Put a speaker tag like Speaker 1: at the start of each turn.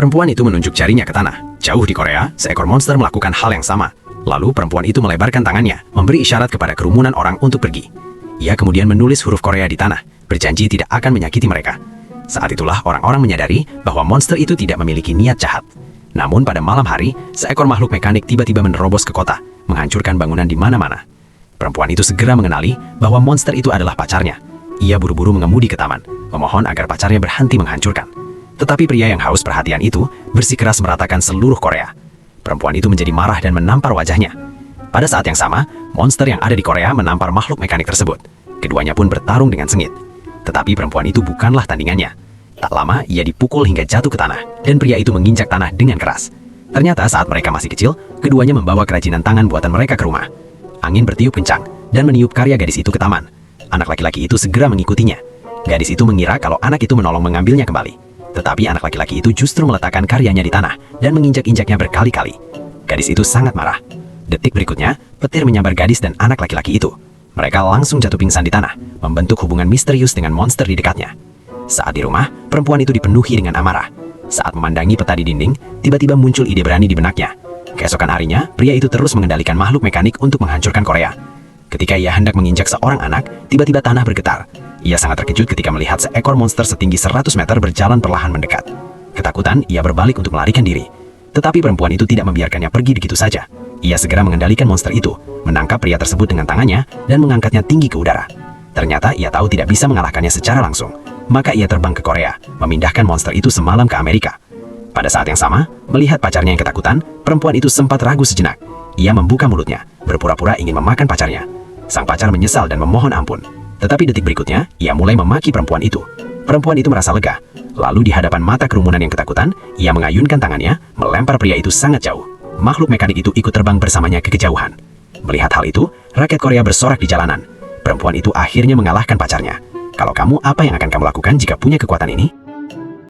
Speaker 1: Perempuan itu menunjuk jarinya ke tanah. Jauh di Korea, seekor monster melakukan hal yang sama. Lalu perempuan itu melebarkan tangannya, memberi isyarat kepada kerumunan orang untuk pergi. Ia kemudian menulis huruf Korea di tanah, berjanji tidak akan menyakiti mereka. Saat itulah orang-orang menyadari bahwa monster itu tidak memiliki niat jahat. Namun pada malam hari, seekor makhluk mekanik tiba-tiba menerobos ke kota, menghancurkan bangunan di mana-mana. Perempuan itu segera mengenali bahwa monster itu adalah pacarnya. Ia buru-buru mengemudi ke taman, memohon agar pacarnya berhenti menghancurkan. Tetapi pria yang haus perhatian itu bersikeras meratakan seluruh Korea. Perempuan itu menjadi marah dan menampar wajahnya. Pada saat yang sama, monster yang ada di Korea menampar makhluk mekanik tersebut. Keduanya pun bertarung dengan sengit. Tetapi perempuan itu bukanlah tandingannya. Tak lama, ia dipukul hingga jatuh ke tanah, dan pria itu menginjak tanah dengan keras. Ternyata saat mereka masih kecil, keduanya membawa kerajinan tangan buatan mereka ke rumah. Angin bertiup kencang, dan meniup karya gadis itu ke taman. Anak laki-laki itu segera mengikutinya. Gadis itu mengira kalau anak itu menolong mengambilnya kembali. Tetapi anak laki-laki itu justru meletakkan karyanya di tanah dan menginjak-injaknya berkali-kali. Gadis itu sangat marah. Detik berikutnya, petir menyambar gadis dan anak laki-laki itu. Mereka langsung jatuh pingsan di tanah, membentuk hubungan misterius dengan monster di dekatnya. Saat di rumah, perempuan itu dipenuhi dengan amarah. Saat memandangi peta di dinding, tiba-tiba muncul ide berani di benaknya. Keesokan harinya, pria itu terus mengendalikan makhluk mekanik untuk menghancurkan Korea. Ketika ia hendak menginjak seorang anak, tiba-tiba tanah bergetar. Ia sangat terkejut ketika melihat seekor monster setinggi 100 meter berjalan perlahan mendekat. Ketakutan, ia berbalik untuk melarikan diri. Tetapi perempuan itu tidak membiarkannya pergi begitu saja. Ia segera mengendalikan monster itu, menangkap pria tersebut dengan tangannya, dan mengangkatnya tinggi ke udara. Ternyata ia tahu tidak bisa mengalahkannya secara langsung. Maka ia terbang ke Korea, memindahkan monster itu semalam ke Amerika. Pada saat yang sama, melihat pacarnya yang ketakutan, perempuan itu sempat ragu sejenak. Ia membuka mulutnya, berpura-pura ingin memakan pacarnya. Sang pacar menyesal dan memohon ampun. Tetapi detik berikutnya, ia mulai memaki perempuan itu. Perempuan itu merasa lega. Lalu di hadapan mata kerumunan yang ketakutan, ia mengayunkan tangannya, melempar pria itu sangat jauh. Makhluk mekanik itu ikut terbang bersamanya ke kejauhan. Melihat hal itu, rakyat Korea bersorak di jalanan. Perempuan itu akhirnya mengalahkan pacarnya. Kalau kamu, apa yang akan kamu lakukan jika punya kekuatan ini?